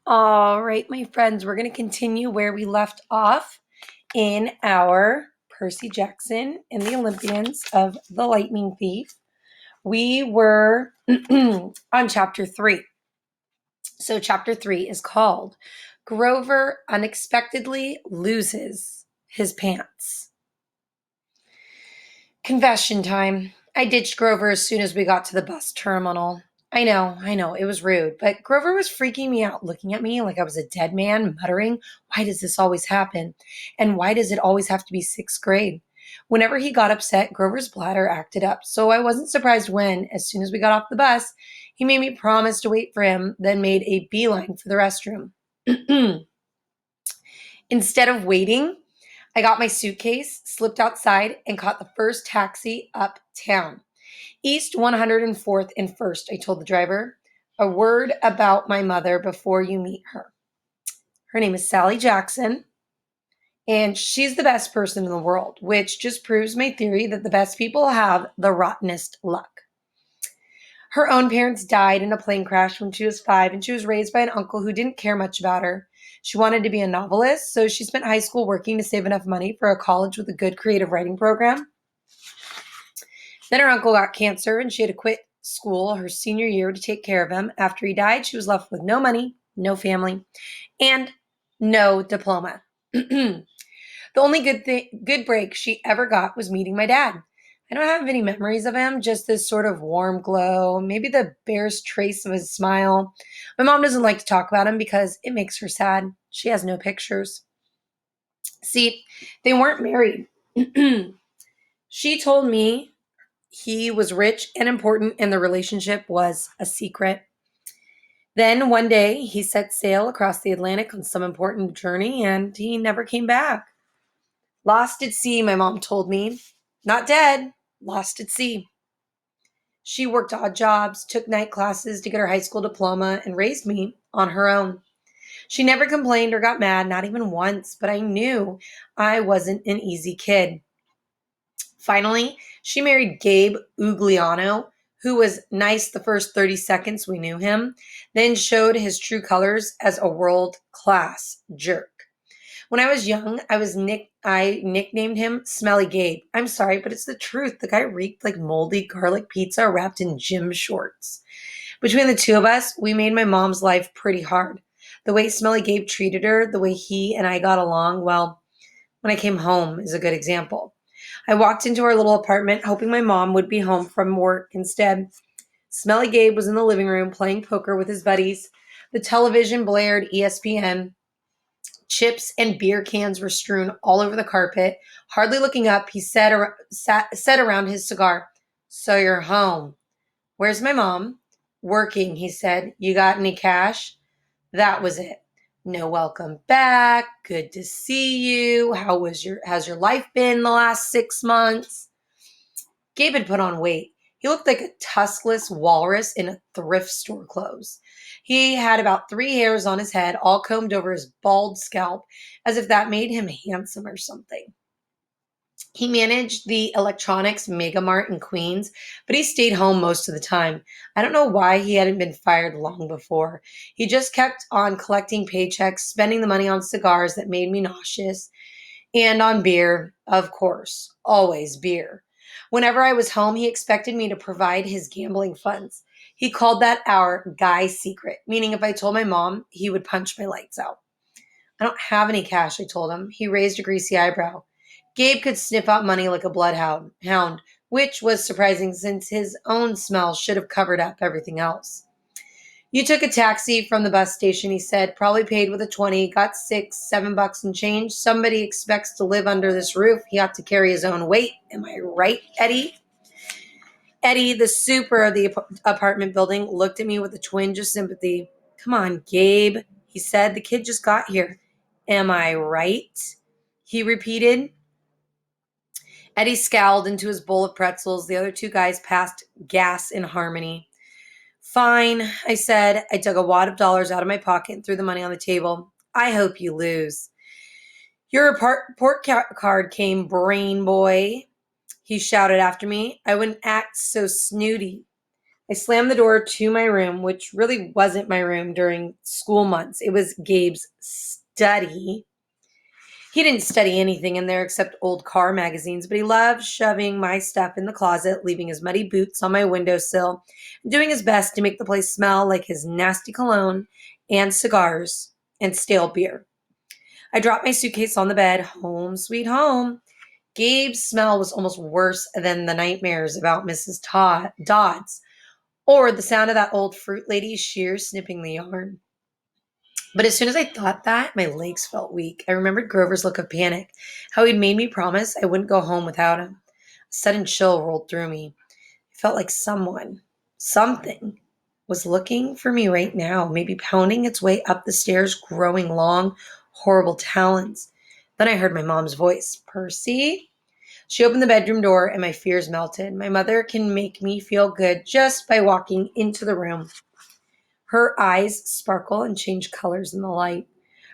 All right, my friends, we're going to continue where we left off in our Percy Jackson and the Olympians of the Lightning Thief. We were on chapter 3. So, chapter 3 is called Grover Unexpectedly Loses His Pants. Confession time. I ditched Grover as soon as we got to the bus terminal. I know, it was rude, but Grover was freaking me out, looking at me like I was a dead man, muttering, "Why does this always happen? And why does it always have to be sixth grade?" Whenever he got upset, Grover's bladder acted up, so I wasn't surprised when, as soon as we got off the bus, he made me promise to wait for him, then made a beeline for the restroom. Instead of waiting, I got my suitcase, slipped outside, and caught the first taxi uptown. East 104th and 1st, I told the driver. A word about my mother before you meet her. Her name is Sally Jackson, and she's the best person in the world, which just proves my theory that the best people have the rottenest luck. Her own parents died in a plane crash when she was 5, and she was raised by an uncle who didn't care much about her. She wanted to be a novelist, so she spent high school working to save enough money for a college with a good creative writing program. Then her uncle got cancer, and she had to quit school her senior year to take care of him. After he died, she was left with no money, no family, and no diploma. The only good break she ever got was meeting my dad. I don't have any memories of him, just this sort of warm glow, maybe the barest trace of his smile. My mom doesn't like to talk about him because it makes her sad. She has no pictures. See, they weren't married. She told me he was rich and important, and the relationship was a secret. Then one day he set sail across the Atlantic on some important journey, and he never came back. Lost at sea, my mom told me. Not dead, lost at sea. She worked odd jobs, took night classes to get her high school diploma, and raised me on her own. She never complained or got mad, not even once, but I knew I wasn't an easy kid. Finally, she married Gabe Ugliano, who was nice the first 30 seconds we knew him, then showed his true colors as a world-class jerk. When I was young, I nicknamed him Smelly Gabe. I'm sorry, but it's the truth. The guy reeked like moldy garlic pizza wrapped in gym shorts. Between the two of us, we made my mom's life pretty hard. The way Smelly Gabe treated her, the way he and I got along, well, when I came home is a good example. I walked into our little apartment hoping my mom would be home from work. Instead, Smelly Gabe was in the living room playing poker with his buddies. The television blared ESPN. Chips and beer cans were strewn all over the carpet. Hardly looking up, he said around his cigar, "So you're home." "Where's my mom?" "Working," he said. "You got any cash?" That was it. No welcome back. Good to see you. Has your life been the last 6 months? Gabe had put on weight. He looked like a tuskless walrus in a thrift store clothes. He had about 3 hairs on his head, all combed over his bald scalp, as if that made him handsome or something. He managed the electronics mega mart in Queens, but he stayed home most of the time. I don't know why he hadn't been fired long before. He just kept on collecting paychecks, spending the money on cigars that made me nauseous, and on beer, of course, always beer. Whenever I was home, he expected me to provide his gambling funds. He called that our guy secret, meaning if I told my mom, he would punch my lights out. "I don't have any cash," I told him. He raised a greasy eyebrow. Gabe could sniff out money like a bloodhound, which was surprising since his own smell should have covered up everything else. "You took a taxi from the bus station," he said, "probably paid with a 20, got 6, $7 and change. Somebody expects to live under this roof. He ought to carry his own weight. Am I right, Eddie?" Eddie, the super of the apartment building, looked at me with a twinge of sympathy. "Come on, Gabe," he said. "The kid just got here." "Am I right?" he repeated. Eddie scowled into his bowl of pretzels. The other two guys passed gas in harmony. "Fine," I said. I dug a wad of dollars out of my pocket and threw the money on the table. "I hope you lose." "Your report card came, brain boy," he shouted after me. "I wouldn't act so snooty." I slammed the door to my room, which really wasn't my room during school months. It was Gabe's study. He didn't study anything in there except old car magazines, but he loved shoving my stuff in the closet, leaving his muddy boots on my windowsill, and doing his best to make the place smell like his nasty cologne and cigars and stale beer. I dropped my suitcase on the bed. Home, sweet home. Gabe's smell was almost worse than the nightmares about Mrs. Dodds or the sound of that old fruit lady's shears snipping the yarn. But as soon as I thought that, my legs felt weak. I remembered Grover's look of panic, how he'd made me promise I wouldn't go home without him. A sudden chill rolled through me. It felt like something, was looking for me right now, maybe pounding its way up the stairs, growing long, horrible talons. Then I heard my mom's voice. Percy? She opened the bedroom door and my fears melted. My mother can make me feel good just by walking into the room. Her eyes sparkle and change colors in the light.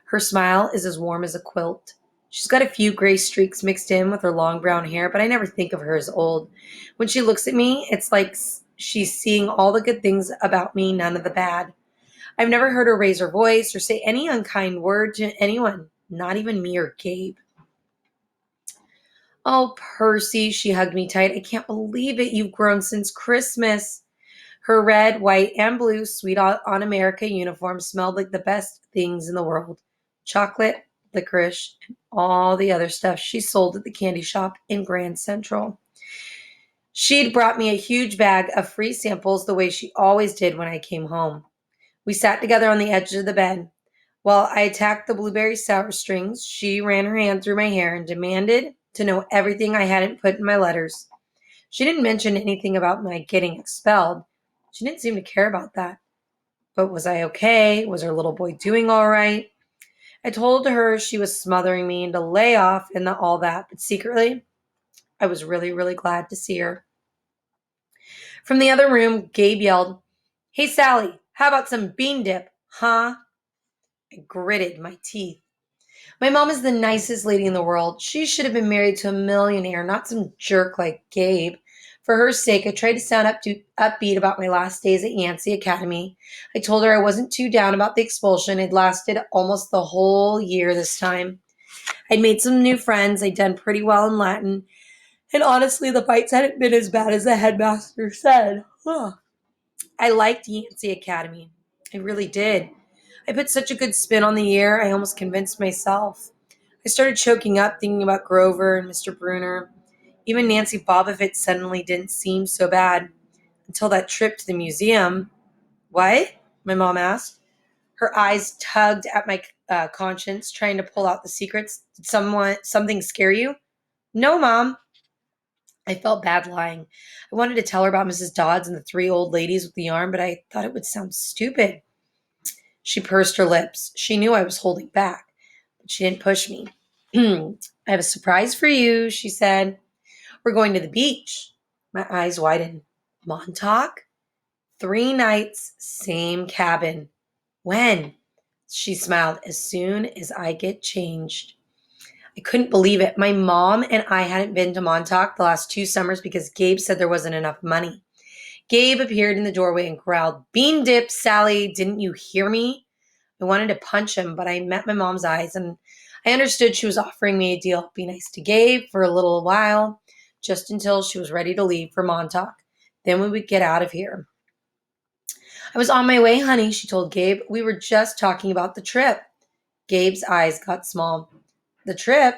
Her smile is as warm as a quilt. She's got a few gray streaks mixed in with her long brown hair, but I never think of her as old. When she looks at me, it's like she's seeing all the good things about me, none of the bad. I've never heard her raise her voice or say any unkind word to anyone, not even me or Gabe. Oh, Percy, she hugged me tight. I can't believe it. You've grown since Christmas. Her red, white, and blue Sweet on America uniform smelled like the best things in the world. Chocolate, licorice, and all the other stuff she sold at the candy shop in Grand Central. She'd brought me a huge bag of free samples the way she always did when I came home. We sat together on the edge of the bed. While I attacked the blueberry sour strings, she ran her hand through my hair and demanded to know everything I hadn't put in my letters. She didn't mention anything about my getting expelled. She didn't seem to care about that. But was I okay? Was her little boy doing all right? I told her she was smothering me and to lay off and all that, but secretly, I was really, really glad to see her. From the other room, Gabe yelled, Hey, Sally, how about some bean dip, huh? I gritted my teeth. My mom is the nicest lady in the world. She should have been married to a millionaire, not some jerk like Gabe. For her sake, I tried to sound upbeat about my last days at Yancey Academy. I told her I wasn't too down about the expulsion. It lasted almost the whole year this time. I'd made some new friends. I'd done pretty well in Latin. And honestly, the fights hadn't been as bad as the headmaster said. I liked Yancey Academy. I really did. I put such a good spin on the year, I almost convinced myself. I started choking up thinking about Grover and Mr. Bruner. Even Nancy Bobovitz suddenly didn't seem so bad until that trip to the museum. What? My mom asked. Her eyes tugged at my conscience, trying to pull out the secrets. Did something scare you? No, Mom. I felt bad lying. I wanted to tell her about Mrs. Dodds and the three old ladies with the arm, but I thought it would sound stupid. She pursed her lips. She knew I was holding back, but she didn't push me. I have a surprise for you, she said. We're going to the beach. My eyes widened. Montauk? 3 nights, same cabin. When? She smiled. As soon as I get changed. I couldn't believe it. My mom and I hadn't been to Montauk the last 2 summers because Gabe said there wasn't enough money. Gabe appeared in the doorway and growled, Bean dip, Sally, didn't you hear me? I wanted to punch him, but I met my mom's eyes and I understood she was offering me a deal. Be nice to Gabe for a little while, just until she was ready to leave for Montauk. Then we would get out of here. I was on my way, honey, she told Gabe. We were just talking about the trip. Gabe's eyes got small. The trip?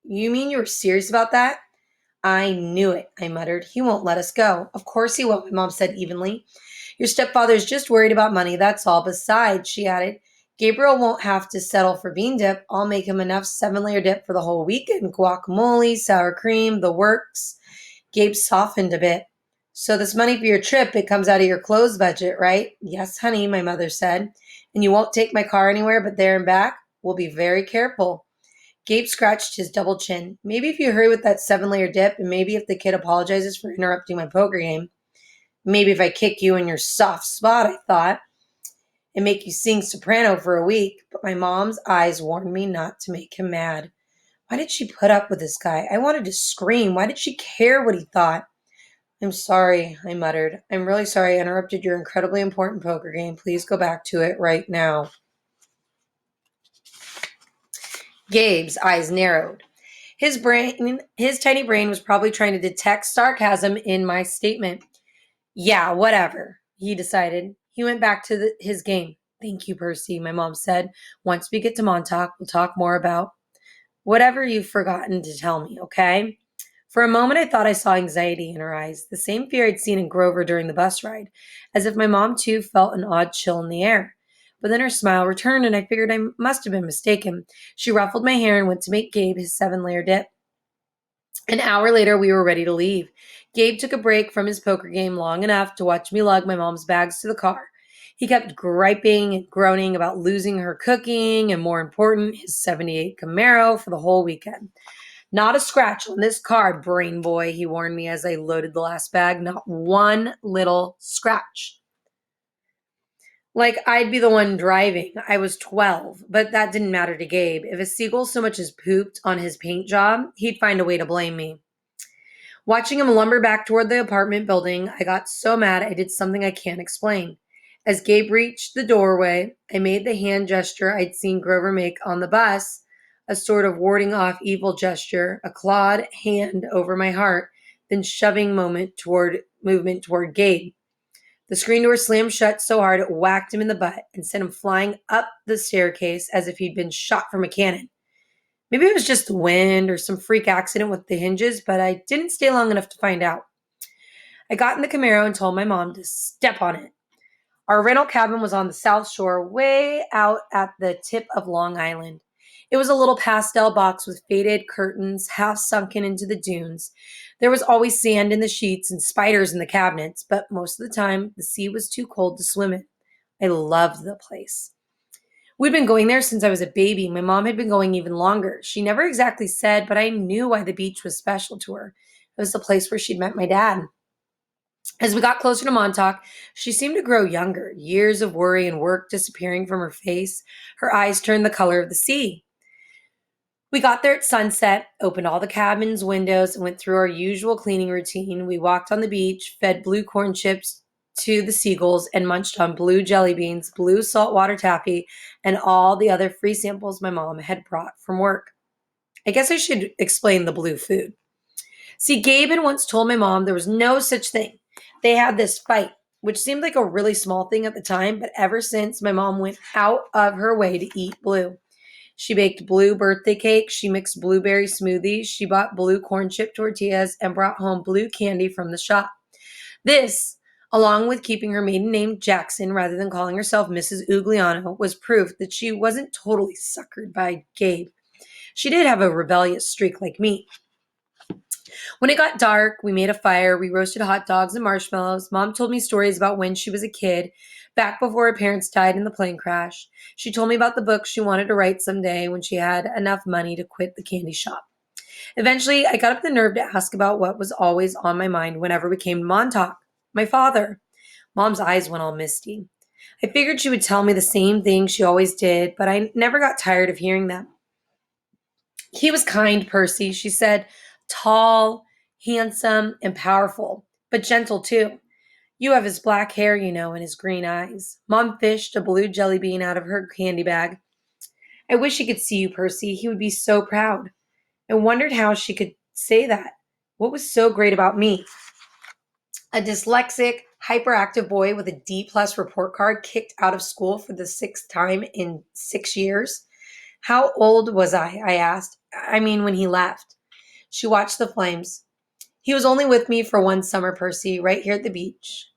You mean you were serious about that? I knew it, I muttered. He won't let us go. Of course he won't, my mom said evenly. Your stepfather's just worried about money, that's all. Besides, she added, Gabriel won't have to settle for bean dip. I'll make him enough 7-layer dip for the whole weekend. Guacamole, sour cream, the works. Gabe softened a bit. So this money for your trip, it comes out of your clothes budget, right? Yes, honey, my mother said. And you won't take my car anywhere but there and back? We'll be very careful. Gabe scratched his double chin. Maybe if you hurry with that 7-layer dip, and maybe if the kid apologizes for interrupting my poker game. Maybe if I kick you in your soft spot, I thought, and make you sing soprano for a week. But my mom's eyes warned me not to make him mad. Why did she put up with this guy? I wanted to scream. Why did she care what he thought? I'm sorry, I muttered. I'm really sorry I interrupted your incredibly important poker game. Please go back to it right now. Gabe's eyes narrowed. His tiny brain was probably trying to detect sarcasm in my statement. Yeah, whatever, he decided. He went back to his game. Thank you, Percy, my mom said. Once we get to Montauk, we'll talk more about whatever you've forgotten to tell me, okay? For a moment, I thought I saw anxiety in her eyes, the same fear I'd seen in Grover during the bus ride, as if my mom too felt an odd chill in the air. But then her smile returned, and I figured I must have been mistaken. She ruffled my hair and went to make Gabe his 7-layer dip. An hour later, we were ready to leave. Gabe took a break from his poker game long enough to watch me lug my mom's bags to the car. He kept griping and groaning about losing her cooking and, more important, his 78 Camaro for the whole weekend. Not a scratch on this card, brain boy, he warned me as I loaded the last bag. Not one little scratch. Like I'd be the one driving. I was 12, but that didn't matter to Gabe. If a seagull so much as pooped on his paint job, he'd find a way to blame me. Watching him lumber back toward the apartment building, I got so mad I did something I can't explain. As Gabe reached the doorway, I made the hand gesture I'd seen Grover make on the bus, a sort of warding off evil gesture, a clawed hand over my heart, then shoving movement toward Gabe. The screen door slammed shut so hard it whacked him in the butt and sent him flying up the staircase as if he'd been shot from a cannon. Maybe it was just the wind or some freak accident with the hinges, but I didn't stay long enough to find out. I got in the Camaro and told my mom to step on it. Our rental cabin was on the South Shore, way out at the tip of Long Island. It was a little pastel box with faded curtains half sunken into the dunes. There was always sand in the sheets and spiders in the cabinets, but most of the time the sea was too cold to swim in. I loved the place. We'd been going there since I was a baby. My mom had been going even longer. She never exactly said, but I knew why the beach was special to her. It was the place where she'd met my dad. As we got closer to Montauk, she seemed to grow younger, years of worry and work disappearing from her face. Her eyes turned the color of the sea. We got there at sunset, opened all the cabin's windows, and went through our usual cleaning routine. We walked on the beach, fed blue corn chips to the seagulls, and munched on blue jelly beans, blue saltwater taffy, and all the other free samples my mom had brought from work. I guess I should explain the blue food. See, Gabe had once told my mom there was no such thing. They had this fight, which seemed like a really small thing at the time, but ever since, my mom went out of her way to eat blue. She baked blue birthday cake, she mixed blueberry smoothies, she bought blue corn chip tortillas, and brought home blue candy from the shop. This, along with keeping her maiden name Jackson rather than calling herself Mrs. Ugliano, was proof that she wasn't totally suckered by Gabe. She did have a rebellious streak like me. When it got dark, we made a fire, we roasted hot dogs and marshmallows. Mom told me stories about when she was a kid, back before her parents died in the plane crash. She told me about the book she wanted to write someday when she had enough money to quit the candy shop. Eventually, I got up the nerve to ask about what was always on my mind whenever we came to Montauk. My father. Mom's eyes went all misty. I figured she would tell me the same thing she always did, but I never got tired of hearing them. He was kind, Percy, she said, tall, handsome, and powerful, but gentle too. You have his black hair, and his green eyes. Mom fished a blue jelly bean out of her candy bag. I wish he could see you, Percy. He would be so proud. I wondered how she could say that. What was so great about me? A dyslexic, hyperactive boy with a D-plus report card kicked out of school for the sixth time in 6 years. How old was I asked. I mean, when he left. She watched the flames. He was only with me for one summer, Percy, right here at the beach.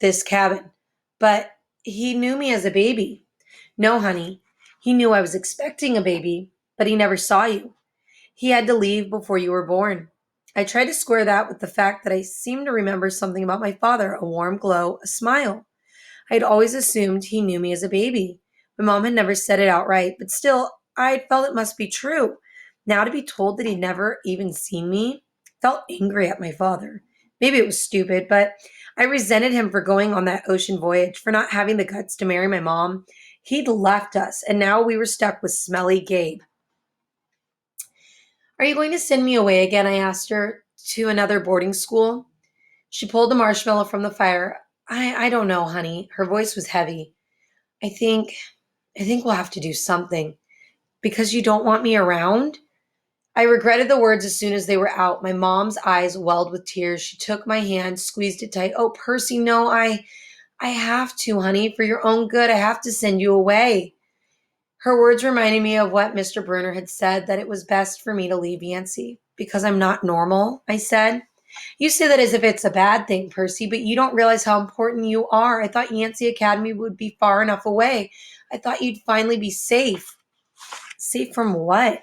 This cabin. But he knew me as a baby. No, honey. He knew I was expecting a baby, but he never saw you. He had to leave before you were born. I tried to square that with the fact that I seemed to remember something about my father, a warm glow, a smile. I had always assumed he knew me as a baby. My mom had never said it outright, but still, I had felt it must be true. Now to be told that he'd never even seen me, felt angry at my father. Maybe it was stupid, but I resented him for going on that ocean voyage, for not having the guts to marry my mom. He'd left us, and now we were stuck with smelly Gabe. Are you going to send me away again? I asked her, to another boarding school. She pulled the marshmallow from the fire. I don't know, honey. Her voice was heavy. I think I think we'll have to do something. Because you don't want me around? I regretted the words as soon as they were out. My mom's eyes welled with tears. She took my hand, squeezed it tight. Oh, Percy, no, I have to, honey, for your own good. I have to send you away. Her words reminded me of what Mr. Bruner had said, that it was best for me to leave Yancey. Because I'm not normal, I said. You say that as if it's a bad thing, Percy, but you don't realize how important you are. I thought Yancey Academy would be far enough away. I thought you'd finally be safe. Safe from what?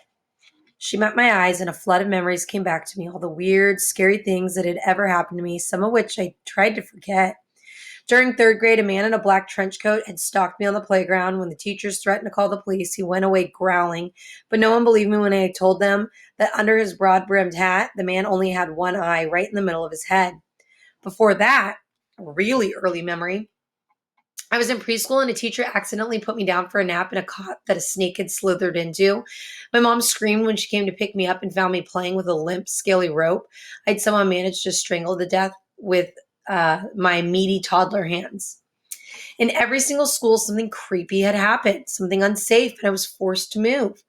She met my eyes, and a flood of memories came back to me, all the weird, scary things that had ever happened to me, some of which I tried to forget. During third grade, a man in a black trench coat had stalked me on the playground. When the teachers threatened to call the police, he went away growling, but no one believed me when I told them that under his broad-brimmed hat, the man only had one eye right in the middle of his head. Before that, a really early memory, I was in preschool and a teacher accidentally put me down for a nap in a cot that a snake had slithered into. My mom screamed when she came to pick me up and found me playing with a limp, scaly rope I'd somehow managed to strangle to death with my meaty toddler hands. In every single school, something creepy had happened, something unsafe, and I was forced to move.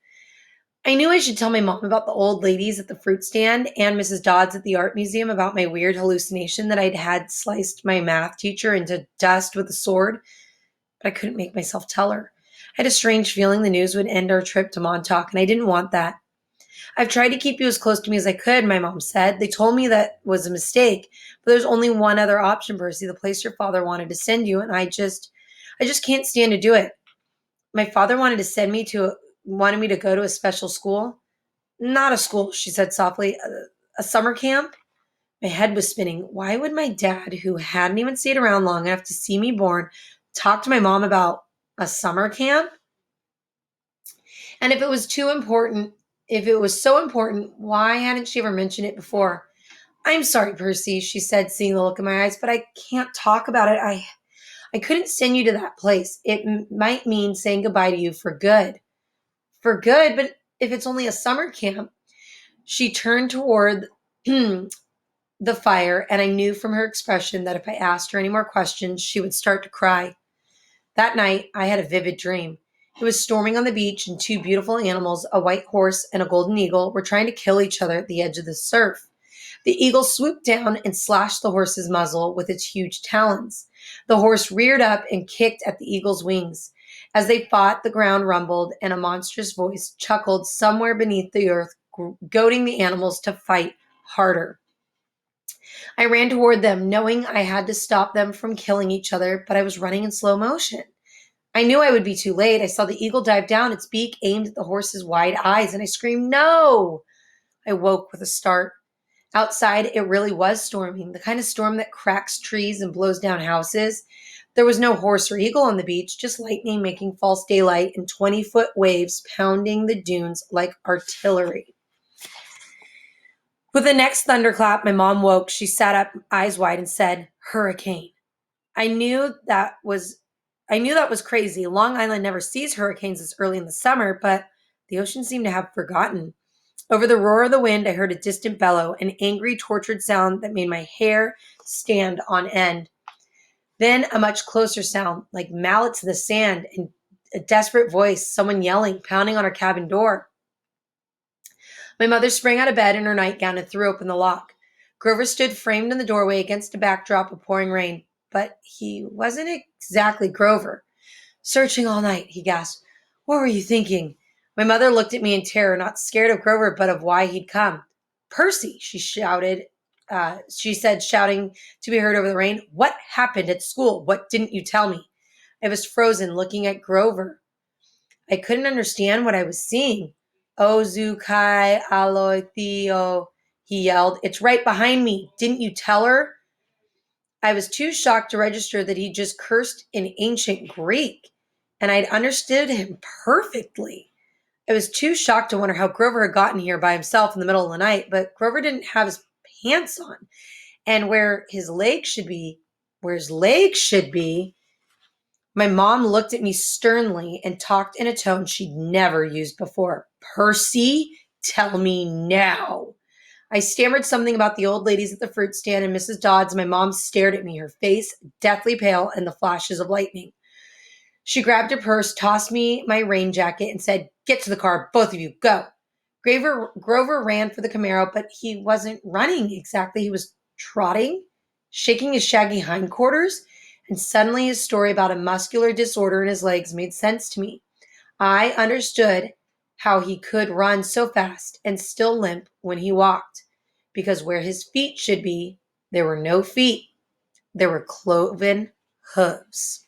I knew I should tell my mom about the old ladies at the fruit stand and Mrs. Dodds at the art museum about my weird hallucination that I'd had sliced my math teacher into dust with a sword, but I couldn't make myself tell her. I had a strange feeling the news would end our trip to Montauk, and I didn't want that. I've tried to keep you as close to me as I could, my mom said. They told me that was a mistake, but there's only one other option, Percy, the place your father wanted to send you, and I just can't stand to do it. My father wanted me to go to a special school. Not a school, she said softly. A summer camp? My head was spinning. Why would my dad, who hadn't even stayed around long enough to see me born, talk to my mom about a summer camp? And if it was so important, why hadn't she ever mentioned it before? I'm sorry, Percy, she said, seeing the look in my eyes, but I can't talk about it. I couldn't send you to that place. It might mean saying goodbye to you for good. For good, but if it's only a summer camp. She turned toward the fire, and I knew from her expression that if I asked her any more questions, she would start to cry. That night, I had a vivid dream. It was storming on the beach, and two beautiful animals, a white horse and a golden eagle, were trying to kill each other at the edge of the surf. The eagle swooped down and slashed the horse's muzzle with its huge talons. The horse reared up and kicked at the eagle's wings. As they fought, the ground rumbled, and a monstrous voice chuckled somewhere beneath the earth, goading the animals to fight harder. I ran toward them, knowing I had to stop them from killing each other, but I was running in slow motion. I knew I would be too late. I saw the eagle dive down, its beak aimed at the horse's wide eyes, and I screamed, "No!" I woke with a start. Outside, it really was storming, the kind of storm that cracks trees and blows down houses. There was no horse or eagle on the beach, just lightning making false daylight and 20-foot waves pounding the dunes like artillery. With the next thunderclap, my mom woke. She sat up, eyes wide, and said, "Hurricane." I knew that was I knew that was crazy. Long Island never sees hurricanes this early in the summer, but the ocean seemed to have forgotten. Over the roar of the wind, I heard a distant bellow, an angry, tortured sound that made my hair stand on end. Then a much closer sound, like mallets in the sand, and a desperate voice, someone yelling, pounding on our cabin door. My mother sprang out of bed in her nightgown and threw open the lock. Grover stood framed in the doorway against a backdrop of pouring rain, but he wasn't exactly Grover. "Searching all night," he gasped. "What were you thinking?" My mother looked at me in terror, not scared of Grover, but of why he'd come. "Percy," she said, shouting to be heard over the rain. "What happened at school? What didn't you tell me?" I was frozen, looking at Grover. I couldn't understand what I was seeing. "Ozukai aloi Theo," he yelled. "It's right behind me. Didn't you tell her?" I was too shocked to register that he just cursed in ancient Greek, and I'd understood him perfectly. I was too shocked to wonder how Grover had gotten here by himself in the middle of the night, but Grover didn't have his pants on, and where his legs should be, my mom looked at me sternly and talked in a tone she'd never used before. "Percy, tell me now." I stammered something about the old ladies at the fruit stand and Mrs. Dodds. My mom stared at me, her face deathly pale in the flashes of lightning. She grabbed her purse, tossed me my rain jacket, and said, "Get to the car, both of you, go." Grover ran for the Camaro, but he wasn't running exactly. He was trotting, shaking his shaggy hindquarters, and suddenly his story about a muscular disorder in his legs made sense to me. I understood how he could run so fast and still limp when he walked, because where his feet should be, there were no feet. There were cloven hooves.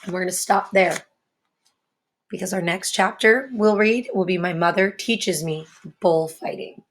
And we're going to stop there because our next chapter we'll read will be My Mother Teaches Me Bullfighting.